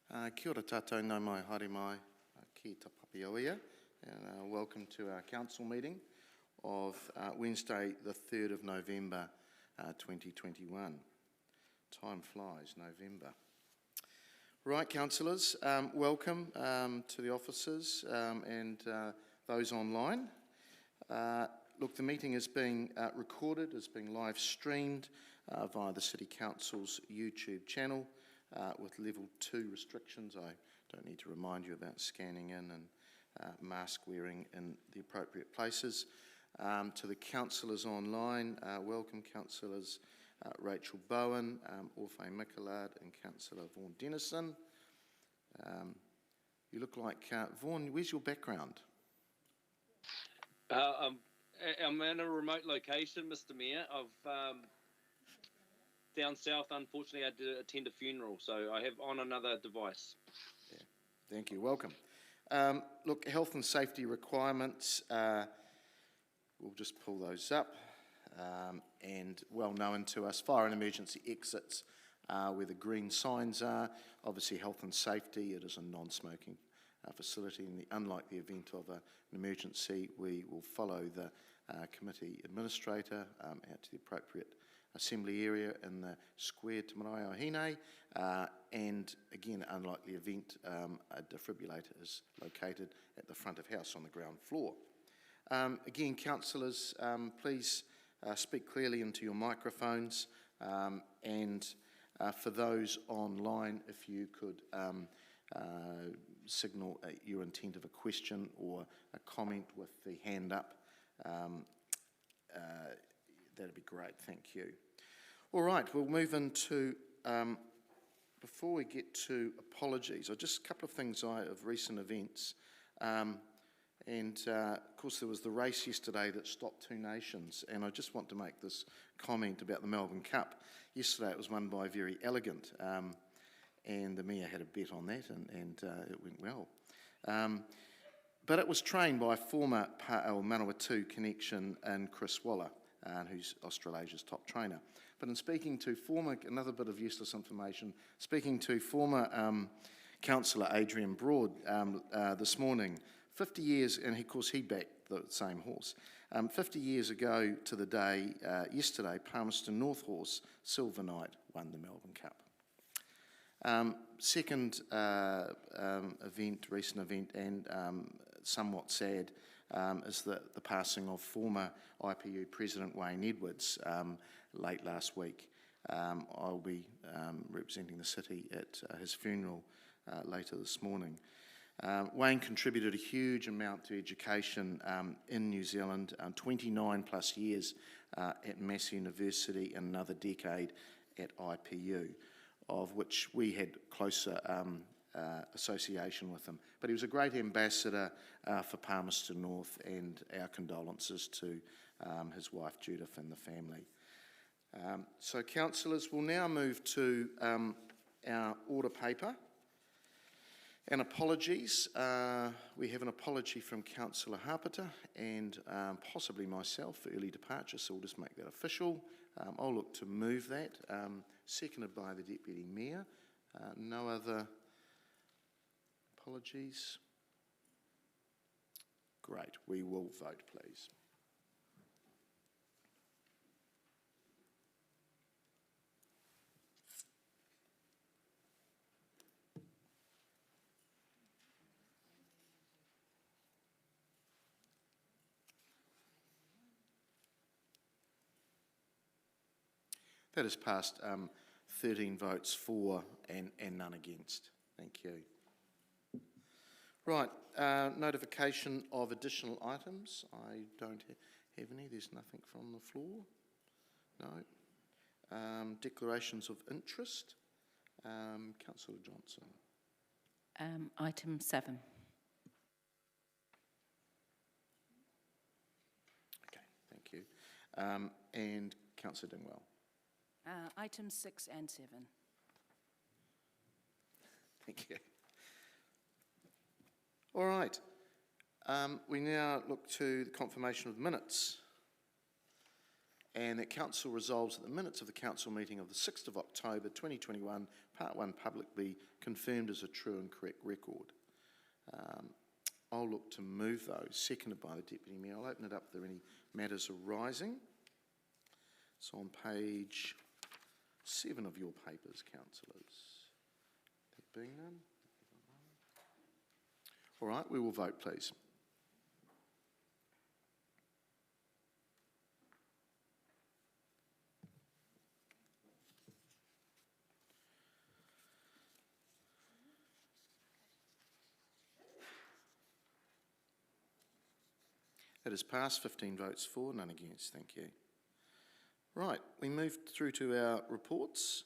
Kia ora tātou, nau mai, haere mai, ki ta papi au ia, and welcome to our council meeting of Wednesday the 3rd of November 2021. Time flies, November. Right, councillors, welcome to the officers and those online. Look, the meeting is being recorded, is being live streamed via the City Council's YouTube channel with level 2 restrictions. I don't need to remind you about scanning in and mask wearing in the appropriate places. To the councillors online, welcome councillors Rachel Bowen, Orfei Mickelard and Councillor Vaughan Dennison. You look like, Vaughan, where's your background? I'm in a remote location, Mr. Mayor. I've down south, unfortunately, I had to attend a funeral, so I have on another device. Yeah. Thank you. Welcome. Look, health and safety requirements, we'll just pull those up. And well known to us, fire and emergency exits where the green signs are. Obviously, health and safety, it is a non-smoking facility. And unlike the event of an emergency, we will follow the committee administrator out to the appropriate assembly area in the square Te Marae o Hine, and again, unlike the event, a defibrillator is located at the front of house on the ground floor. Again, councillors, please speak clearly into your microphones, and for those online, if you could signal your intent of a question or a comment with the hand up, that'd be great, thank you. All right, we'll move into, before we get to apologies, just a couple of things of recent events. Of course, there was the race yesterday that stopped two nations, and I just want to make this comment about the Melbourne Cup. Yesterday it was won by Very Elegant, and the Mayor had a bet on that, and it went well. But it was trained by former Manawatu connection and Chris Waller, who's Australasia's top trainer. But in speaking to another bit of useless information, speaking to former councillor Adrian Broad this morning, 50 years, and of course he backed the same horse. 50 years ago to the day, yesterday, Palmerston North horse, Silver Knight, won the Melbourne Cup. Second recent event, and somewhat sad, is the passing of former IPU President Wayne Edwards late last week. I'll be representing the city at his funeral later this morning. Wayne contributed a huge amount to education in New Zealand, 29 plus years at Massey University and another decade at IPU, of which we had closer association with him. But he was a great ambassador for Palmerston North, and our condolences to his wife Judith and the family. So councillors, we'll now move to our order paper. And apologies, we have an apology from Councillor Harpiter and possibly myself for early departure, so we'll just make that official. I'll look to move that, seconded by the Deputy Mayor. No other apologies? Great, we will vote, please. That has passed 13 votes for and none against. Thank you. Right, notification of additional items. I don't have any. There's nothing from the floor. No. Declarations of interest. Councillor Johnson. Item 7. Okay, thank you. And Councillor Dingwell. Items 6 and 7. Thank you. All right. We now look to the confirmation of minutes. and that council resolves that the minutes of the council meeting of the 6th of October 2021, Part 1 public, be confirmed as a true and correct record. I'll look to move those, seconded by the Deputy Mayor. I'll open it up if there are any matters arising. So on page 7 of your papers, councillors. There being none. All right, we will vote, please. It has passed, 15 votes for, none against. Thank you. Right, we move through to our reports,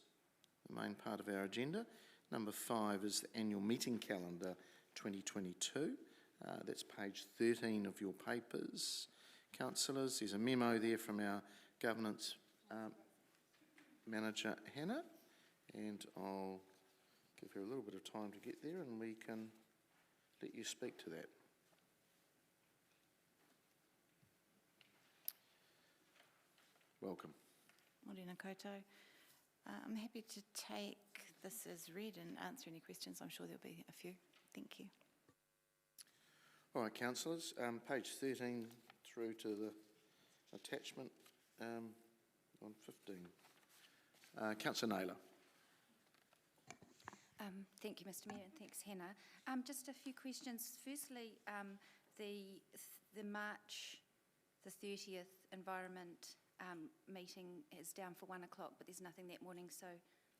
the main part of our agenda. Number 5 is the annual meeting calendar 2022. That's page 13 of your papers. Councillors, there's a memo there from our governance manager, Hannah, and I'll give her a little bit of time to get there and we can let you speak to that. Welcome. Morena koutou. I'm happy to take this as read and answer any questions. I'm sure there'll be a few. Thank you. All right, councillors, page 13 through to the attachment on 15. Councillor Naylor. Thank you, Mr Mayor, and thanks, Hannah. Just a few questions. Firstly, the March the 30th Environment meeting is down for 1 o'clock, but there's nothing that morning, so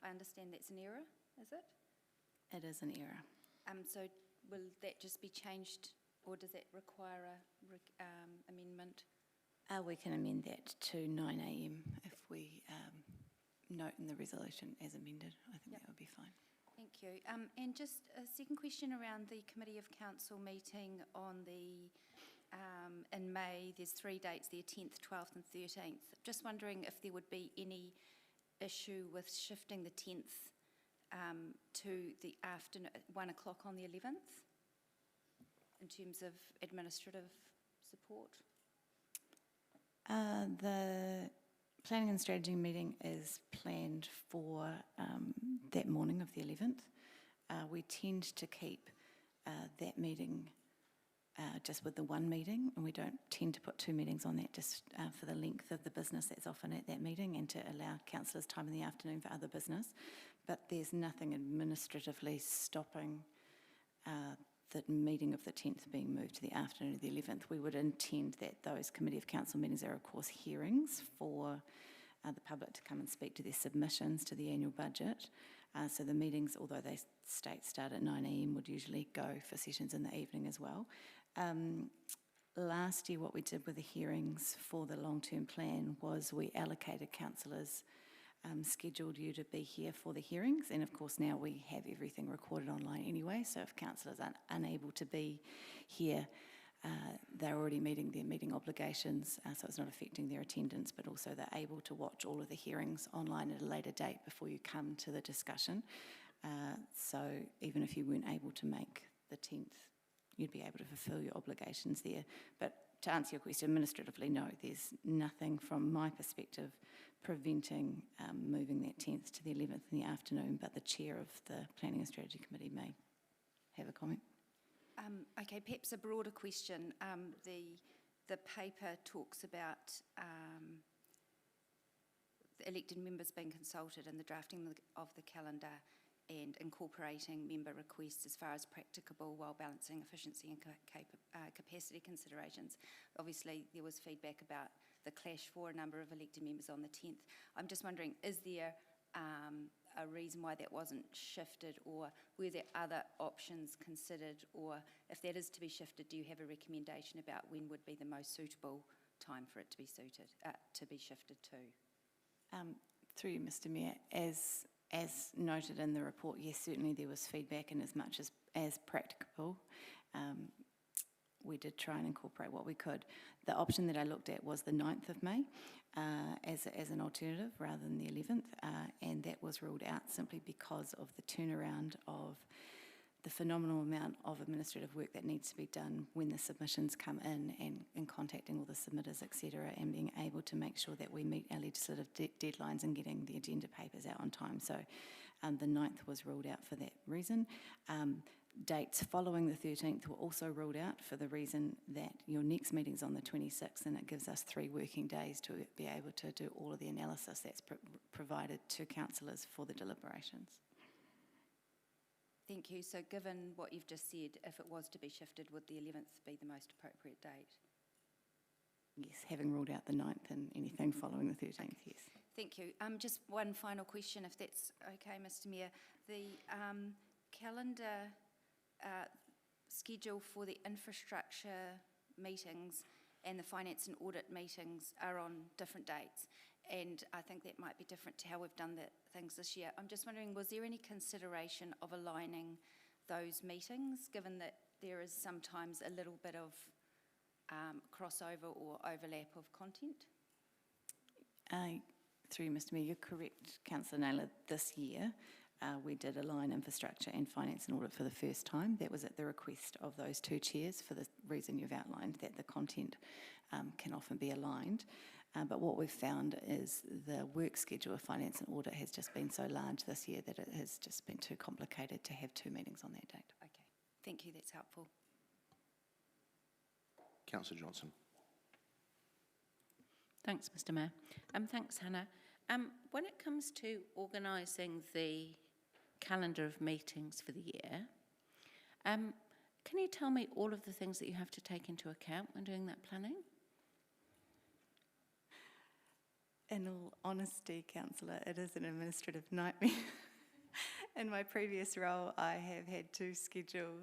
I understand that's an error, is it? It is an error. So will that just be changed, or does that require a amendment? We can amend that to 9 a.m. if we note in the resolution as amended. I think that would be fine. Thank you. And just a second question around the Committee of Council meeting on the in May. There's 3 dates there, 10th, 12th and 13th. Just wondering if there would be any issue with shifting the 10th to the afternoon, 1 o'clock on the 11th, in terms of administrative support? The planning and strategy meeting is planned for that morning of the 11th. We tend to keep that meeting just with the one meeting, and we don't tend to put 2 meetings on that, just for the length of the business that's often at that meeting and to allow councillors time in the afternoon for other business. But there's nothing administratively stopping the meeting of the 10th being moved to the afternoon of the 11th. We would intend that those Committee of Council meetings are, of course, hearings for the public to come and speak to their submissions to the annual budget. So the meetings, although they start at 9 a.m, would usually go for sessions in the evening as well. Last year, what we did with the hearings for the long-term plan was we allocated councillors, scheduled you to be here for the hearings, and of course now we have everything recorded online anyway, so if councillors are unable to be here, they're already meeting their meeting obligations, so it's not affecting their attendance, but also they're able to watch all of the hearings online at a later date before you come to the discussion. So even if you weren't able to make the 10th, you'd be able to fulfil your obligations there. But to answer your question, administratively, no, there's nothing from my perspective preventing moving that 10th to the 11th in the afternoon, but the chair of the Planning and Strategy Committee may have a comment. Okay, perhaps a broader question. The paper talks about the elected members being consulted in the drafting of the calendar and incorporating member requests as far as practicable while balancing efficiency and capacity considerations. Obviously, there was feedback about the clash for a number of elected members on the 10th. I'm just wondering, is there a reason why that wasn't shifted, or were there other options considered, or if that is to be shifted, do you have a recommendation about when would be the most suitable time for it to be shifted to? Through you, Mr Mayor, as noted in the report, yes, certainly there was feedback, and as much as practicable, we did try and incorporate what we could. The option that I looked at was the 9th of May as an alternative rather than the 11th, and that was ruled out simply because of the turnaround of the phenomenal amount of administrative work that needs to be done when the submissions come in contacting all the submitters, etc., and being able to make sure that we meet our legislative deadlines and getting the agenda papers out on time. So the 9th was ruled out for that reason. Dates following the 13th were also ruled out for the reason that your next meeting's on the 26th, and it gives us 3 working days to be able to do all of the analysis that's provided to councillors for the deliberations. Thank you. So given what you've just said, if it was to be shifted, would the 11th be the most appropriate date? Yes, having ruled out the 9th and anything following the 13th, yes. Thank you. Just one final question, if that's okay, Mr Mayor. The calendar schedule for the infrastructure meetings and the finance and audit meetings are on different dates, and I think that might be different to how we've done things this year. I'm just wondering, was there any consideration of aligning those meetings, given that there is sometimes a little bit of crossover or overlap of content? Through Mr Mayor, you're correct, Councillor Naylor. This year we did align infrastructure and finance and audit for the first time. That was at the request of those 2 chairs for the reason you've outlined, that the content can often be aligned. But what we've found is the work schedule of finance and audit has just been so large this year that it has just been too complicated to have 2 meetings on that date. Okay, thank you, that's helpful. Councillor Johnson. Thanks, Mr Mayor. Thanks, Hannah. When it comes to organising the calendar of meetings for the year, can you tell me all of the things that you have to take into account when doing that planning? In all honesty, Councillor, it is an administrative nightmare. In my previous role, I have had to schedule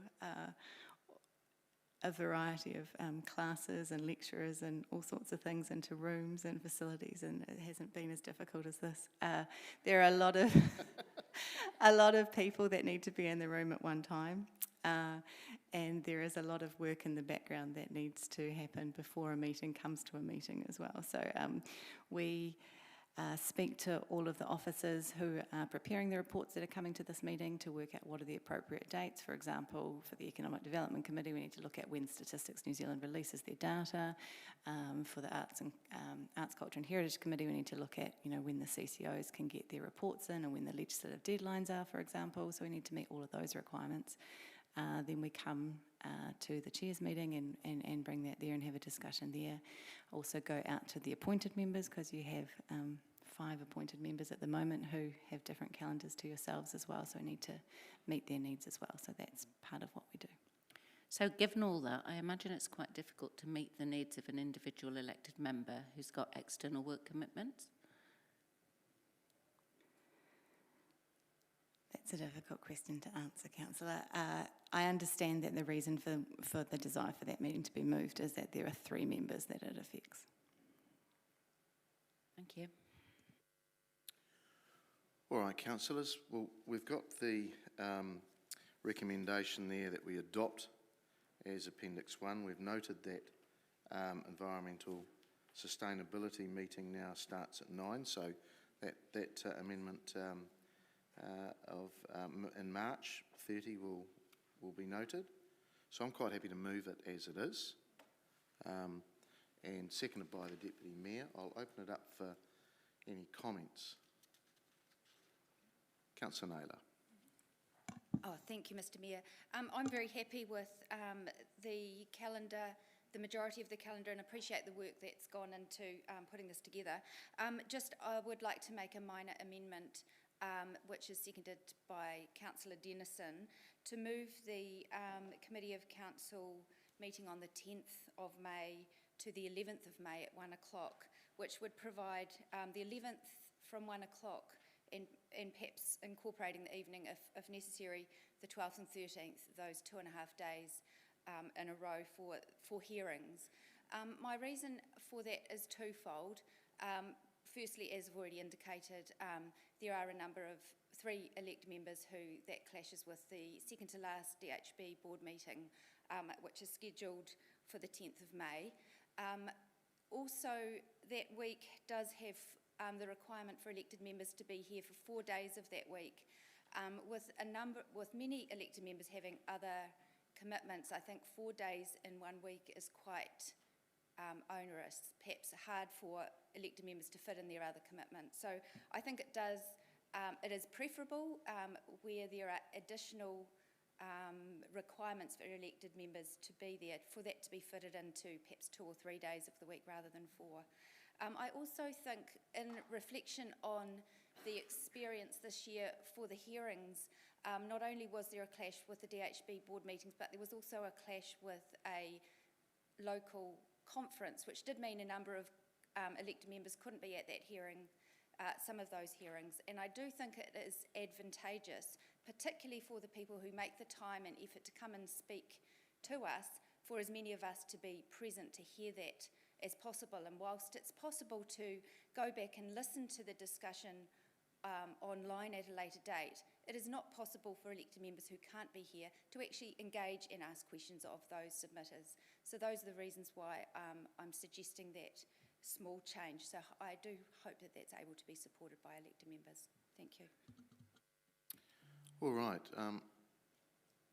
a variety of classes and lecturers and all sorts of things into rooms and facilities, and it hasn't been as difficult as this. There are a lot of a lot of people that need to be in the room at one time, and there is a lot of work in the background that needs to happen before a meeting comes to a meeting as well. So we speak to all of the officers who are preparing the reports that are coming to this meeting to work out what are the appropriate dates. For example, for the Economic Development Committee, we need to look at when Statistics New Zealand releases their data. For the Arts, Culture and Heritage Committee, we need to look at when the CCOs can get their reports in and when the legislative deadlines are, for example. So we need to meet all of those requirements. Then we come to the chairs meeting and bring that there and have a discussion there. Also go out to the appointed members, because you have 5 appointed members at the moment who have different calendars to yourselves as well, so we need to meet their needs as well. So that's part of what we do. So given all that, I imagine it's quite difficult to meet the needs of an individual elected member who's got external work commitments? That's a difficult question to answer, Councillor. I understand that the reason for the desire for that meeting to be moved is that there are 3 members that it affects. Thank you. All right, councillors. Well, we've got the recommendation there that we adopt as Appendix 1. We've noted that environmental sustainability meeting now starts at 9, so that amendment in March 30 will be noted. So I'm quite happy to move it as it is, and seconded by the Deputy Mayor. I'll open it up for any comments. Councillor Naylor. Oh, thank you, Mr Mayor. I'm very happy with the calendar, the majority of the calendar, and appreciate the work that's gone into putting this together. I would like to make a minor amendment, which is seconded by Councillor Dennison, to move the Committee of Council meeting on the 10th of May to the 11th of May at 1 o'clock, which would provide the 11th from 1 o'clock and perhaps incorporating the evening, if necessary, the 12th and 13th, those 2.5 days in a row for hearings. My reason for that is twofold. Firstly, as I've already indicated, there are a number of 3 elect members who that clashes with the second to last DHB board meeting, which is scheduled for the 10th of May. Also, that week does have the requirement for elected members to be here for 4 days of that week, With many elected members having other commitments, I think 4 days in 1 week is quite onerous, perhaps hard for elected members to fit in their other commitments. So I think it is preferable where there are additional requirements for elected members to be there, for that to be fitted into perhaps 2 or 3 days of the week rather than 4. I also think, in reflection on the experience this year for the hearings, not only was there a clash with the DHB board meetings, but there was also a clash with a local conference, which did mean a number of elected members couldn't be at that hearing, some of those hearings. And I do think it is advantageous, particularly for the people who make the time and effort to come and speak to us, for as many of us to be present to hear that as possible. And whilst it's possible to go back and listen to the discussion online at a later date, it is not possible for elected members who can't be here to actually engage and ask questions of those submitters. So those are the reasons why I'm suggesting that small change. So I do hope that that's able to be supported by elected members. Thank you. All right.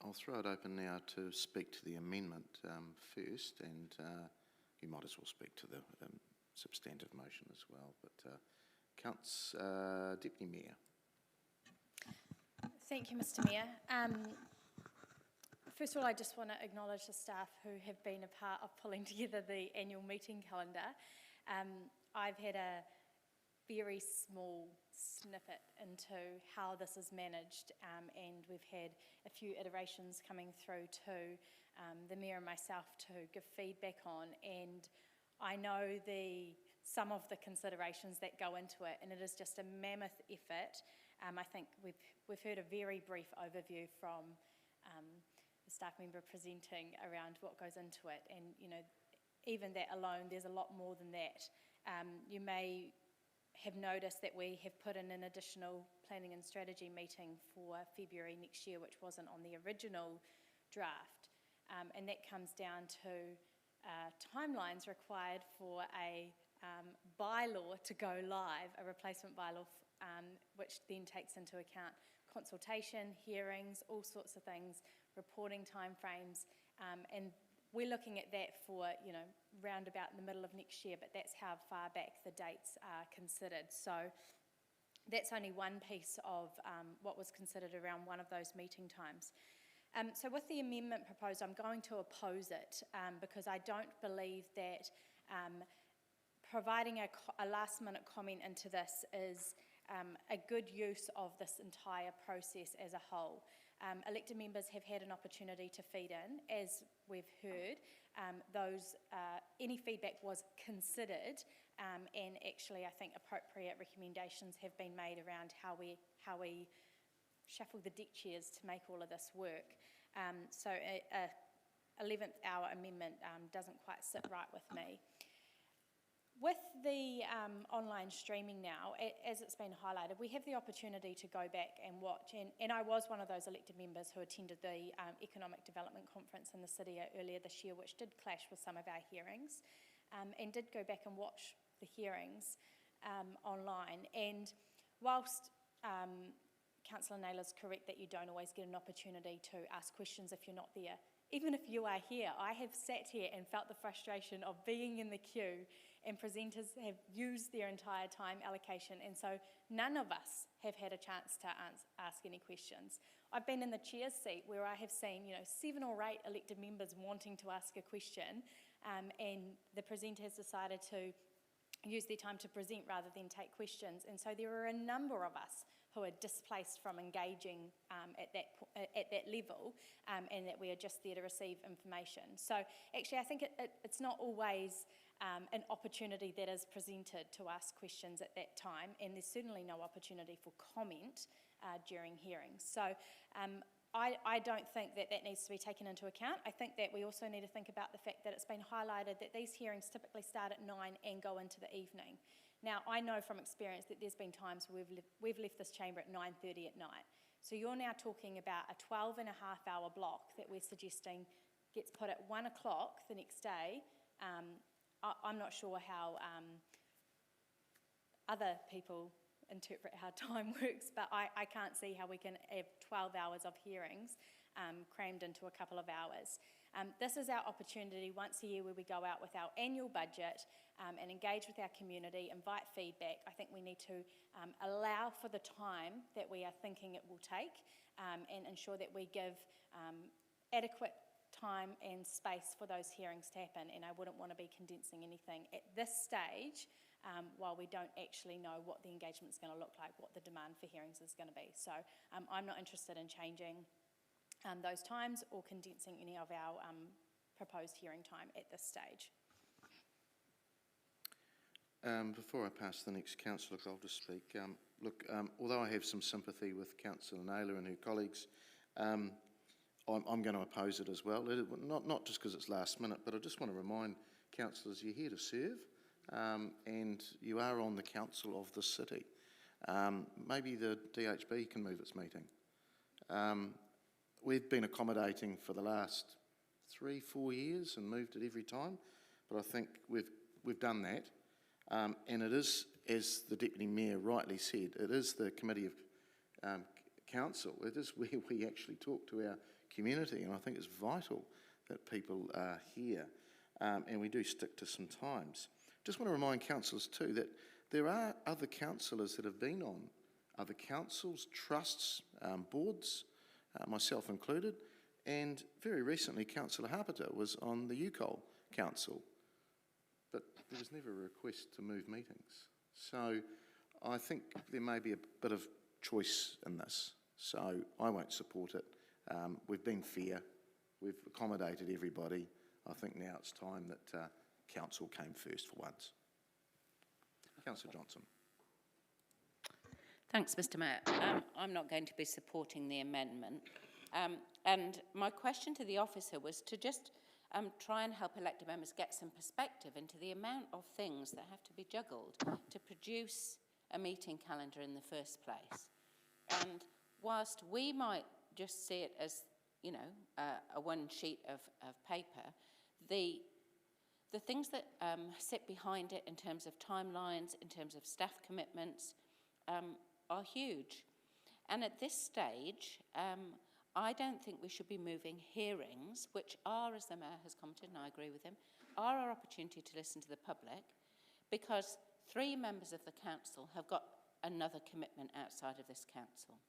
I'll throw it open now to speak to the amendment first, and you might as well speak to the substantive motion as well. But Deputy Mayor. Thank you, Mr. Mayor. First of all, I just want to acknowledge the staff who have been a part of pulling together the annual meeting calendar. I've had a very small snippet into how this is managed, and we've had a few iterations coming through to the Mayor and myself to give feedback on, and I know some of the considerations that go into it, and it is just a mammoth effort. I think we've heard a very brief overview from the staff member presenting around what goes into it, and even that alone, there's a lot more than that. You may have noticed that we have put in an additional planning and strategy meeting for February next year, which wasn't on the original draft, and that comes down to timelines required for a bylaw to go live, a replacement bylaw, which then takes into account consultation, hearings, all sorts of things, reporting timeframes, and we're looking at that for, round about in the middle of next year, but that's how far back the dates are considered. So that's only one piece of what was considered around one of those meeting times. So with the amendment proposed, I'm going to oppose it because I don't believe that providing a last-minute comment into this is a good use of this entire process as a whole. Elected members have had an opportunity to feed in, as we've heard. Any feedback was considered, and actually I think appropriate recommendations have been made around how we shuffle the deck chairs to make all of this work. So a 11th hour amendment doesn't quite sit right with me. With the online streaming now, as it's been highlighted, we have the opportunity to go back and watch, and I was one of those elected members who attended the Economic Development Conference in the city earlier this year, which did clash with some of our hearings, and did go back and watch the hearings online. And whilst Councillor Naylor's correct that you don't always get an opportunity to ask questions if you're not there, even if you are here, I have sat here and felt the frustration of being in the queue, and presenters have used their entire time allocation, and so none of us have had a chance to ask any questions. I've been in the chair's seat where I have seen 7 or 8 elected members wanting to ask a question, and the presenter has decided to use their time to present rather than take questions, and so there are a number of us who are displaced from engaging at that level, and that we are just there to receive information. So actually I think it's not always an opportunity that is presented to ask questions at that time, and there's certainly no opportunity for comment during hearings. So I don't think that needs to be taken into account. I think that we also need to think about the fact that it's been highlighted that these hearings typically start at 9 and go into the evening. Now, I know from experience that there's been times where we've left this chamber at 9:30 at night. So you're now talking about a 12.5-hour block that we're suggesting gets put at 1 o'clock the next day. I'm not sure how other people interpret how time works, but I can't see how we can have 12 hours of hearings crammed into a couple of hours. This is our opportunity once a year where we go out with our annual budget and engage with our community, invite feedback. I think we need to allow for the time that we are thinking it will take and ensure that we give adequate time and space for those hearings to happen, and I wouldn't want to be condensing anything at this stage while we don't actually know what the engagement is going to look like, what the demand for hearings is going to be. So I'm not interested in changing those times or condensing any of our proposed hearing time at this stage. Before I pass to the next councillor, I'll just speak. Although I have some sympathy with Councillor Naylor and her colleagues, I'm going to oppose it as well. Not just because it's last minute, but I just want to remind councillors you're here to serve and you are on the council of the city. Maybe the DHB can move its meeting. We've been accommodating for the last 3-4 years and moved it every time, but I think we've done that. And it is, as the Deputy Mayor rightly said, it is the Committee of Council. It is where we actually talk to our community, and I think it's vital that people are here, and we do stick to some times. Just want to remind councillors too that there are other councillors that have been on other councils, trusts, boards, myself included, and very recently Councillor Harpiter was on the UCOL Council, but there was never a request to move meetings. So I think there may be a bit of choice in this, so I won't support it. We've been fair, we've accommodated everybody. I think now it's time that council came first for once. Councillor Johnson. Thanks, Mr Mayor. I'm not going to be supporting the amendment. And my question to the officer was to just try and help elected members get some perspective into the amount of things that have to be juggled to produce a meeting calendar in the first place. And whilst we might just see it as, you know, a one sheet of paper, the things that sit behind it in terms of timelines, in terms of staff commitments, are huge. And at this stage, I don't think we should be moving hearings, which are, as the Mayor has commented, and I agree with him, are our opportunity to listen to the public, because 3 members of the council have got another commitment outside of this council.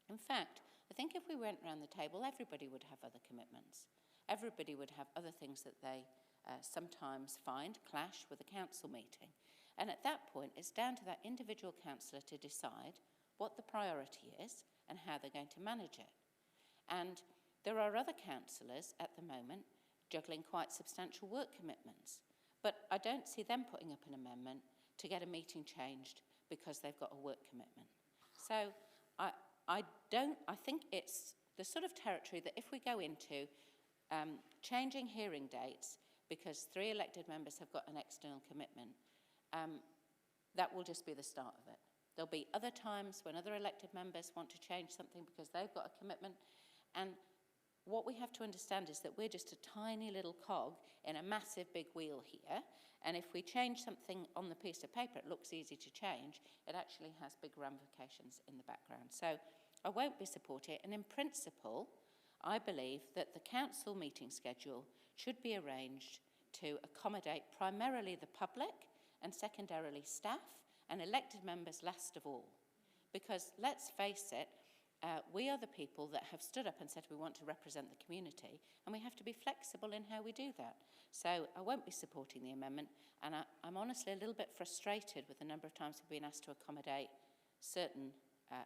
In fact, I think if we went around the table, everybody would have other commitments. Everybody would have other things that they sometimes find clash with a council meeting. And at that point, it's down to that individual councillor to decide what the priority is and how they're going to manage it. And there are other councillors at the moment juggling quite substantial work commitments. But I don't see them putting up an amendment to get a meeting changed because they've got a work commitment. So I think it's the sort of territory that if we go into changing hearing dates because 3 elected members have got an external commitment, that will just be the start of it. There'll be other times when other elected members want to change something because they've got a commitment. And what we have to understand is that we're just a tiny little cog in a massive big wheel here. And if we change something on the piece of paper, it looks easy to change. It actually has big ramifications in the background. So I won't be supporting it. And in principle, I believe that the council meeting schedule should be arranged to accommodate primarily the public and secondarily staff and elected members last of all. Because let's face it, we are the people that have stood up and said we want to represent the community, and we have to be flexible in how we do that. So I won't be supporting the amendment, and I'm honestly a little bit frustrated with the number of times we've been asked to accommodate certain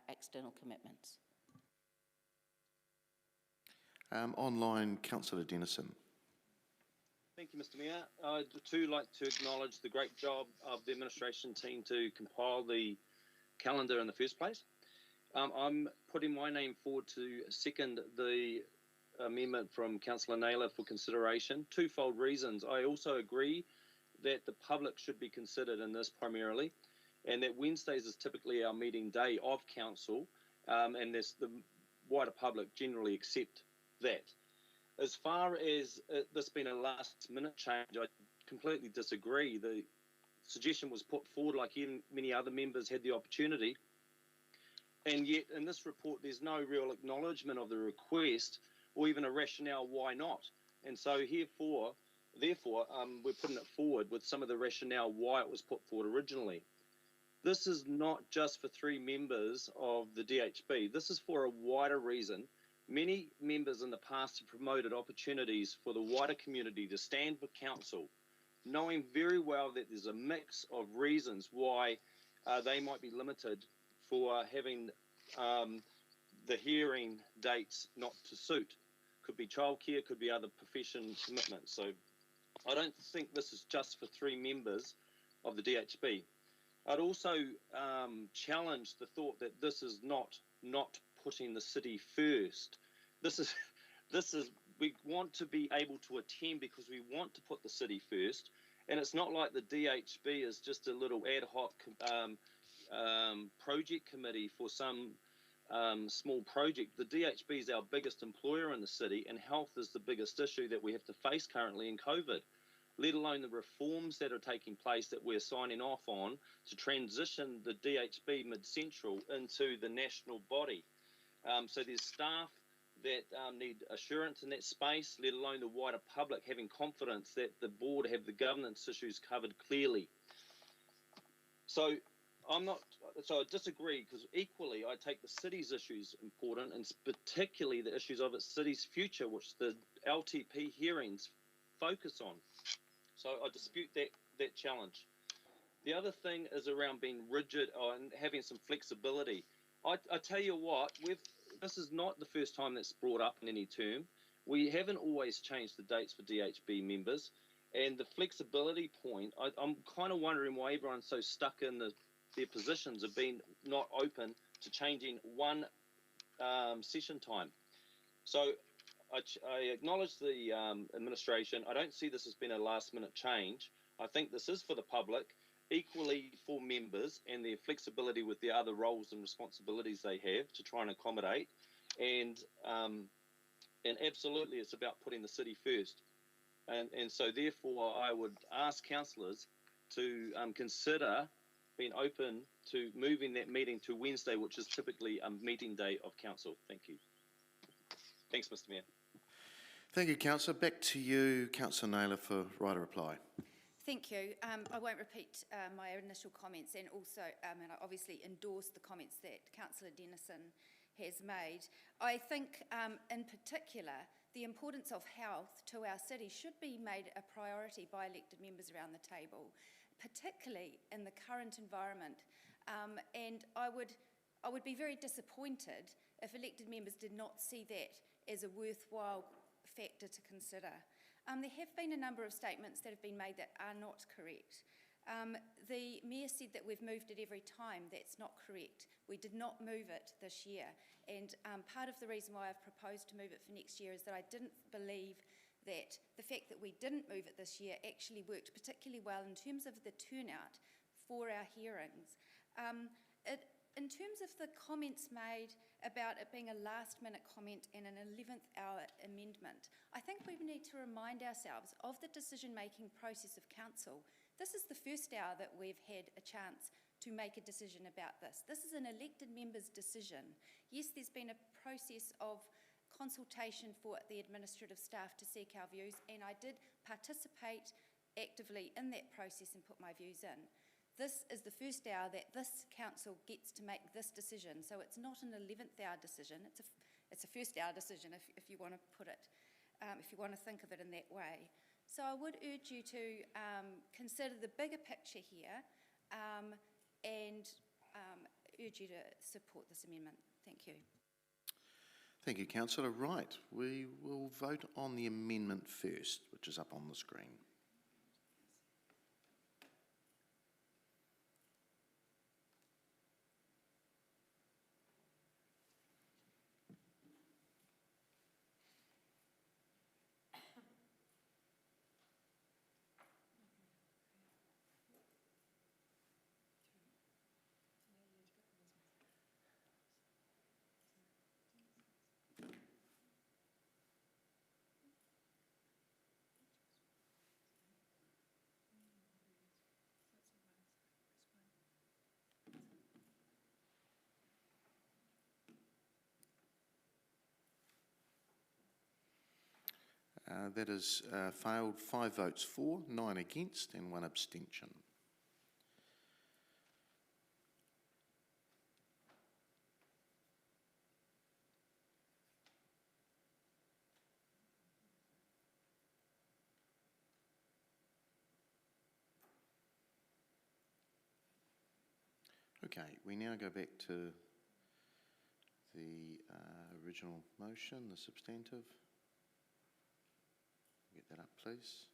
external commitments. Online, Councillor Dennison. Thank you, Mr Mayor. I'd too like to acknowledge the great job of the administration team to compile the calendar in the first place. I'm putting my name forward to second the amendment from Councillor Naylor for consideration. Twofold reasons. I also agree that the public should be considered in this primarily, and that Wednesdays is typically our meeting day of council, and the wider public generally accept that. As far as this being a last minute change, I completely disagree. The suggestion was put forward, like many other members had the opportunity. And yet, in this report, there's no real acknowledgement of the request or even a rationale why not. And so, therefore, we're putting it forward with some of the rationale why it was put forward originally. This is not just for 3 members of the DHB. This is for a wider reason. Many members in the past have promoted opportunities for the wider community to stand with council, knowing very well that there's a mix of reasons why they might be limited for having the hearing dates not to suit. Could be childcare, could be other profession commitments. So I don't think this is just for 3 members of the DHB. I'd also challenge the thought that this is not putting the city first. This is we want to be able to attend because we want to put the city first, and it's not like the DHB is just a little ad hoc project committee for some small project. The DHB is our biggest employer in the city, and health is the biggest issue that we have to face currently in COVID, let alone the reforms that are taking place that we're signing off on to transition the DHB Mid-Central into the national body. So there's staff that need assurance in that space, let alone the wider public having confidence that the board have the governance issues covered clearly. So I disagree, because equally I take the city's issues important, and particularly the issues of its city's future, which the LTP hearings focus on. So I dispute that challenge. The other thing is around being rigid and having some flexibility. I tell you what, this is not the first time that's brought up in any term. We haven't always changed the dates for DHB members, and the flexibility point, I'm kind of wondering why everyone's so stuck in their positions of being not open to changing one session time. So I acknowledge the administration. I don't see this as being a last-minute change. I think this is for the public, equally for members and their flexibility with the other roles and responsibilities they have to try and accommodate. And absolutely, it's about putting the city first. And so, therefore, I would ask councillors to consider being open to moving that meeting to Wednesday, which is typically a meeting day of council. Thank you. Thanks, Mr. Mayor. Thank you, Councillor. Back to you, Councillor Naylor, for right of reply. Thank you. I won't repeat my initial comments, and also and I obviously endorse the comments that Councillor Dennison has made. I think in particular the importance of health to our city should be made a priority by elected members around the table, particularly in the current environment. And I would be very disappointed if elected members did not see that as a worthwhile factor to consider. There have been a number of statements that have been made that are not correct. The Mayor said that we've moved it every time. That's not correct. We did not move it this year. And part of the reason why I've proposed to move it for next year is that I didn't believe that the fact that we didn't move it this year actually worked particularly well in terms of the turnout for our hearings. In terms of the comments made about it being a last-minute comment and an 11th hour amendment, I think we need to remind ourselves of the decision-making process of council. This is the first hour that we've had a chance to make a decision about this. This is an elected member's decision. Yes, there's been a process of consultation for the administrative staff to seek our views, and I did participate actively in that process and put my views in. This is the first hour that this council gets to make this decision, so it's not an 11th hour decision, it's a first hour decision if you want to put it, if you want to think of it in that way. So I would urge you to consider the bigger picture here and urge you to support this amendment. Thank you. Thank you, Councillor. Right, we will vote on the amendment first, which is up on the screen. That is failed, 5 votes for, 9 against and 1 abstention. Okay, we now go back to the original motion, the substantive. Get that up, please.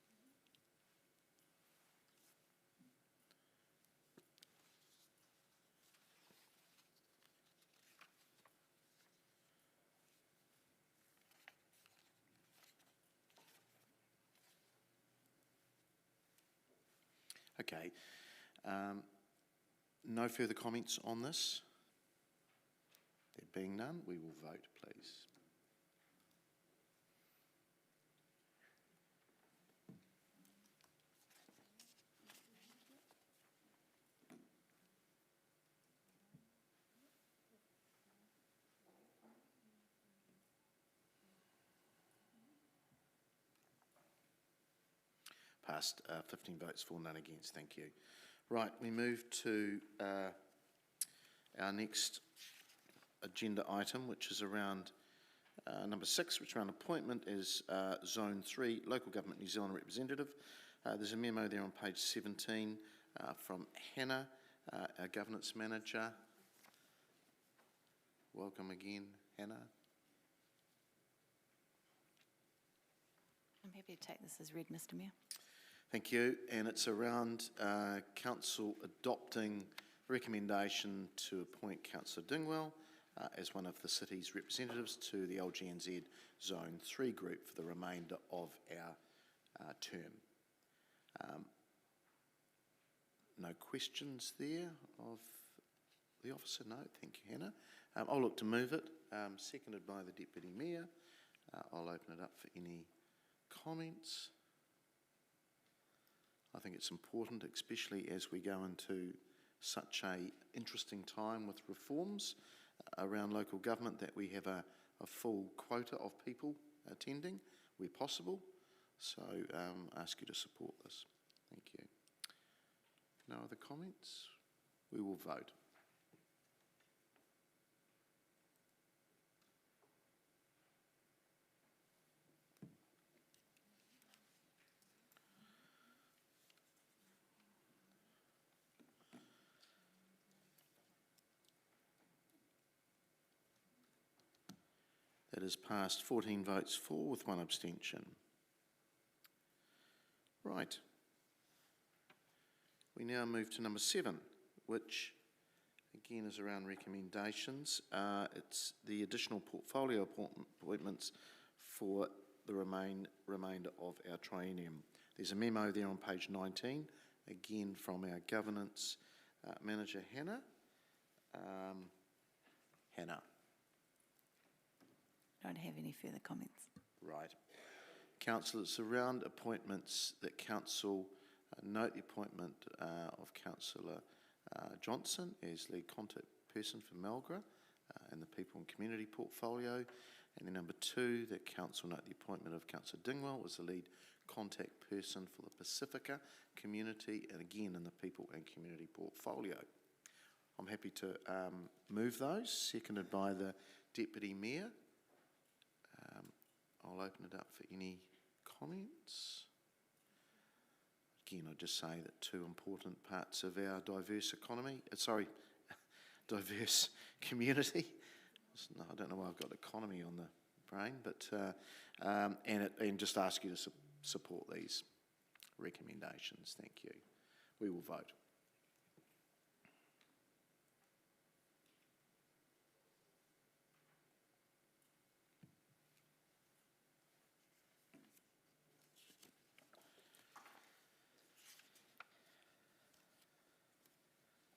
Okay. No further comments on this? There being none, we will vote, please. Passed, 15 votes for, none against. Thank you. Right, we move to our next agenda item, which is around number 6, which around appointment is Zone 3, Local Government New Zealand Representative. There's a memo there on page 17 from Hannah, our Governance Manager. Welcome again, Hannah. I'm happy to take this as read, Mr. Mayor. Thank you, and it's around Council adopting recommendation to appoint Councillor Dingwall as one of the city's representatives to the LGNZ Zone 3 group for the remainder of our term. No questions there of the officer? No, thank you, Hannah. I'll look to move it, seconded by the Deputy Mayor. I'll open it up for any comments. I think it's important, especially as we go into such an interesting time with reforms around local government, that we have a full quota of people attending where possible. So ask you to support this. Thank you. No other comments? We will vote. That is passed, 14 votes for with 1 abstention. Right. We now move to number 7, which again is around recommendations. It's the additional portfolio appointments for the remainder of our triennium. There's a memo there on page 19, again from our Governance Manager, Hannah. Hannah. I don't have any further comments. Right. Council, it's around appointments that Council note the appointment of Councillor Johnson as lead contact person for Melgra and the People and Community portfolio. And then number 2, that Council note the appointment of Councillor Dingwall as the lead contact person for the Pacifica community and again in the People and Community portfolio. I'm happy to move those, seconded by the Deputy Mayor. I'll open it up for any comments. Again, I'll just say that 2 important parts of our diverse economy, diverse community. I don't know why I've got economy on the brain, but and just ask you to support these recommendations. Thank you. We will vote.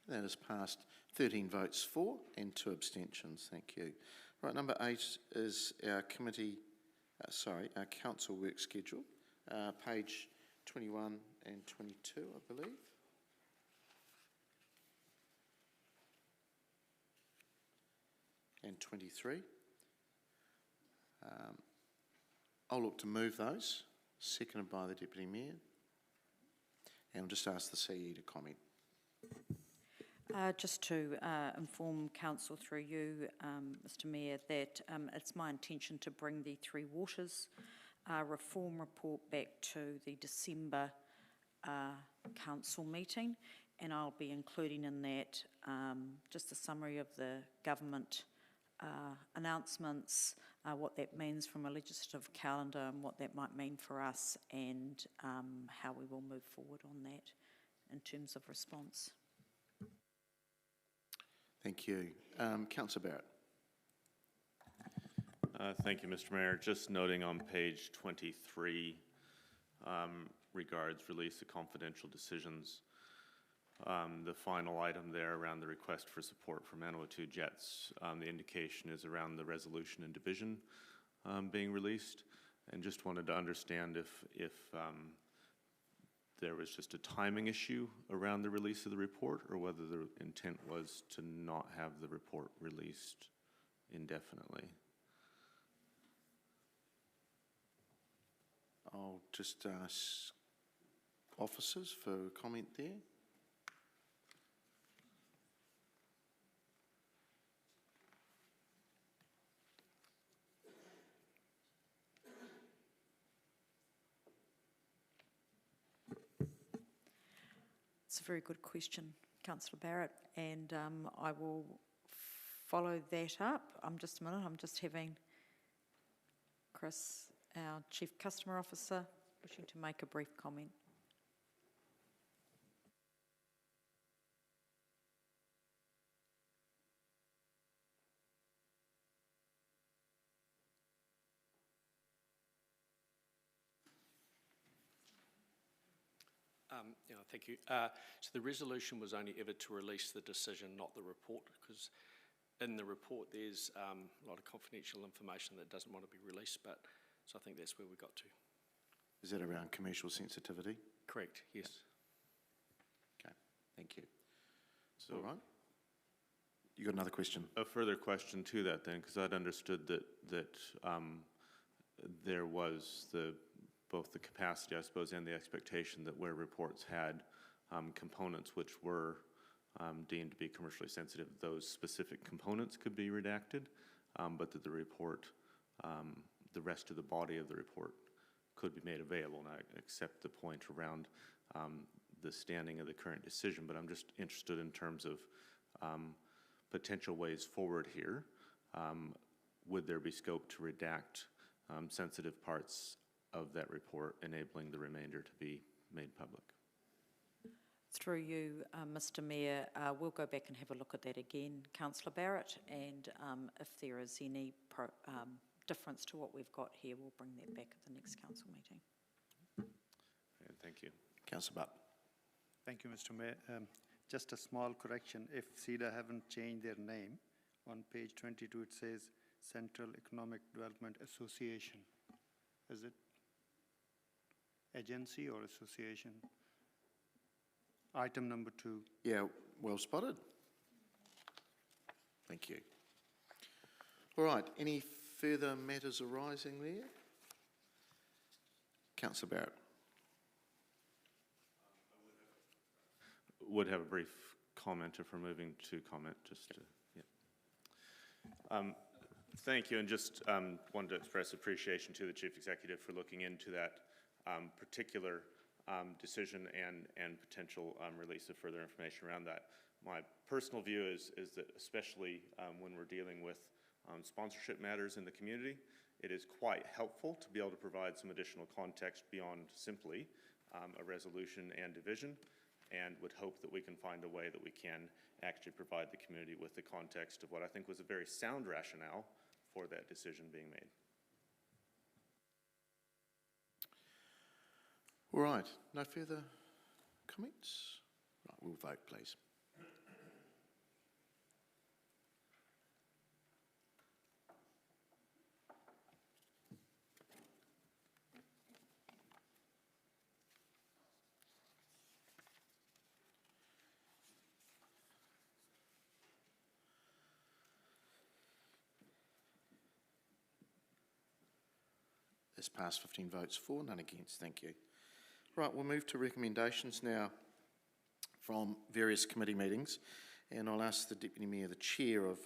That has passed, 13 votes for and 2 abstentions. Thank you. Right, number 8 is our our council work schedule, page 21 and 22, I believe. And 23. I'll look to move those, seconded by the Deputy Mayor. And I'll just ask the CE to comment. Just to inform Council through you, Mr Mayor, that it's my intention to bring the Three Waters reform report back to the December Council meeting, and I'll be including in that just a summary of the government announcements, what that means from a legislative calendar and what that might mean for us, and how we will move forward on that in terms of response. Thank you. Councillor Barrett. Thank you, Mr Mayor. Just noting on page 23, regards release of confidential decisions. The final item there around the request for support for Manawatu Jets, the indication is around the resolution and division being released, and just wanted to understand if there was just a timing issue around the release of the report, or whether the intent was to not have the report released indefinitely. I'll just ask officers for comment there. It's a very good question, Councillor Barrett, and I will follow that up. Just a minute, I'm just having Chris, our Chief Customer Officer, wishing to make a brief comment. Thank you. So the resolution was only ever to release the decision, not the report, because in the report there's a lot of confidential information that doesn't want to be released, but so I think that's where we got to. Is that around commercial sensitivity? Correct, yes. Okay, thank you. So, all right. You got another question? A further question to that then, because I'd understood that there was both the capacity, I suppose, and the expectation that where reports had components which were deemed to be commercially sensitive, those specific components could be redacted, but that the report, the rest of the body of the report could be made available. And I accept the point around the standing of the current decision, but I'm just interested in terms of potential ways forward here. Would there be scope to redact sensitive parts of that report, enabling the remainder to be made public? Through you, Mr Mayor, we'll go back and have a look at that again, Councillor Barrett, and if there is any difference to what we've got here, we'll bring that back at the next council meeting. And thank you. Councillor Butt. Thank you, Mr Mayor. Just a small correction. If CEDA haven't changed their name, on page 22 it says Central Economic Development Association. Is it agency or association? Item number 2. Yeah, well spotted. Thank you. All right, any further matters arising there? Councillor Barrett. Would have a brief comment if we're moving to comment, just to, yeah. Thank you, and just wanted to express appreciation to the Chief Executive for looking into that particular decision and potential release of further information around that. My personal view is that especially when we're dealing with sponsorship matters in the community, it is quite helpful to be able to provide some additional context beyond simply a resolution and division, and would hope that we can find a way that we can actually provide the community with the context of what I think was a very sound rationale for that decision being made. All right, no further comments? Right, we'll vote, please. The That's passed 15 votes for, none against. Thank you. Right, we'll move to recommendations now from various committee meetings, and I'll ask the Deputy Mayor, the Chair of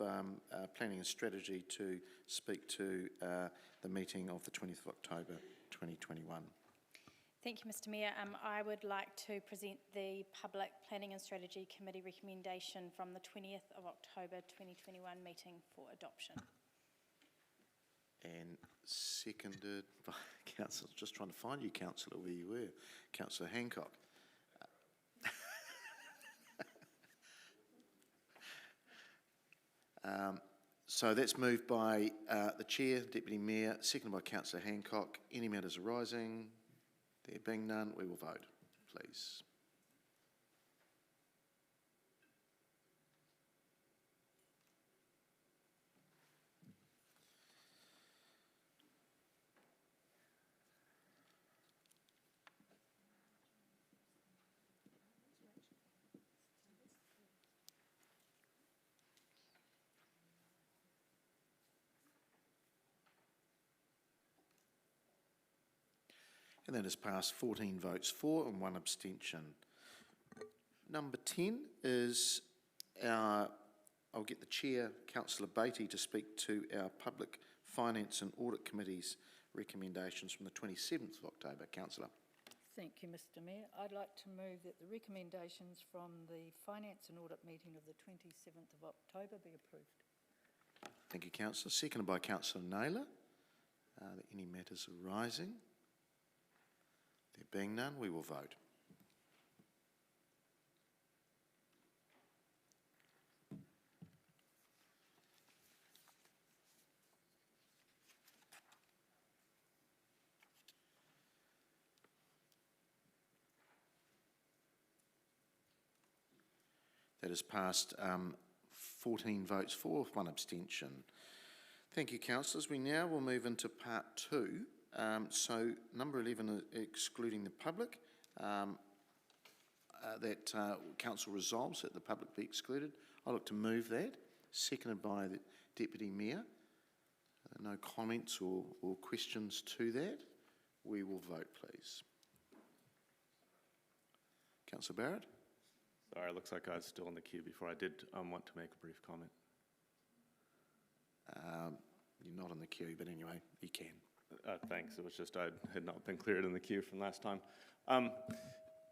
Planning and Strategy, to speak to the meeting of the 20th of October 2021. Thank you, Mr Mayor. I would like to present the Public Planning and Strategy Committee recommendation from the 20th of October 2021 meeting for adoption. And seconded by Councillor, just trying to find you, Councillor, where you were, Councillor Hancock. So that's moved by the Chair, Deputy Mayor, seconded by Councillor Hancock. Any matters arising? There being none, we will vote, please. And that has passed 14 votes for and 1 abstention. Number 10 is I'll get the Chair, Councillor Beattie, to speak to our Public Finance and Audit Committee's recommendations from the 27th of October. Councillor. Thank you, Mr Mayor. I'd like to move that the recommendations from the Finance and Audit meeting of the 27th of October be approved. Thank you, Councillor. Seconded by Councillor Naylor. Are there any matters arising? There being none, we will vote. That has passed 14 votes for, 1 abstention. Thank you, councillors. We now will move into part 2. So number 11, excluding the public, that council resolves that the public be excluded. I look to move that, seconded by the Deputy Mayor. No comments or questions to that. We will vote, please. Councillor Barrett. Sorry, it looks like I was still in the queue before. I did want to make a brief comment. You're not in the queue, but anyway, you can. Thanks. It was just I had not been cleared in the queue from last time.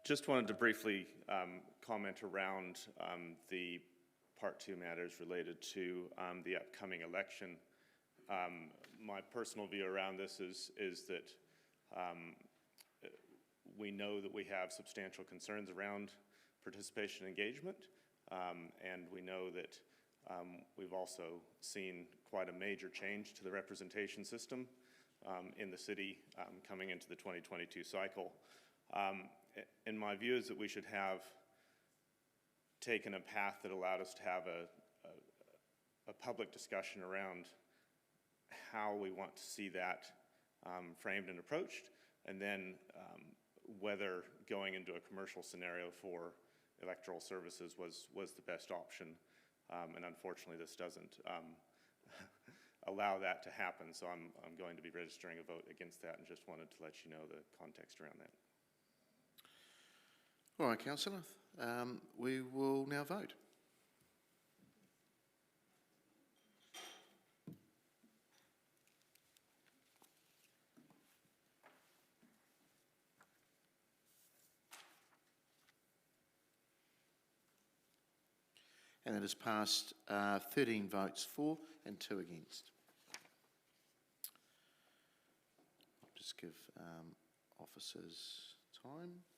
Just wanted to briefly comment around the Part 2 matters related to the upcoming election. My personal view around this is that we know that we have substantial concerns around participation and engagement, and we know that we've also seen quite a major change to the representation system in the city coming into the 2022 cycle. And my view is that we should have taken a path that allowed us to have a public discussion around how we want to see that framed and approached, and then whether going into a commercial scenario for electoral services was the best option. And unfortunately, this doesn't allow that to happen, so I'm going to be registering a vote against that, and just wanted to let you know the context around that. All right, councillor. We will now vote. And it has passed 13 votes for and 2 against. I'll just give officers time.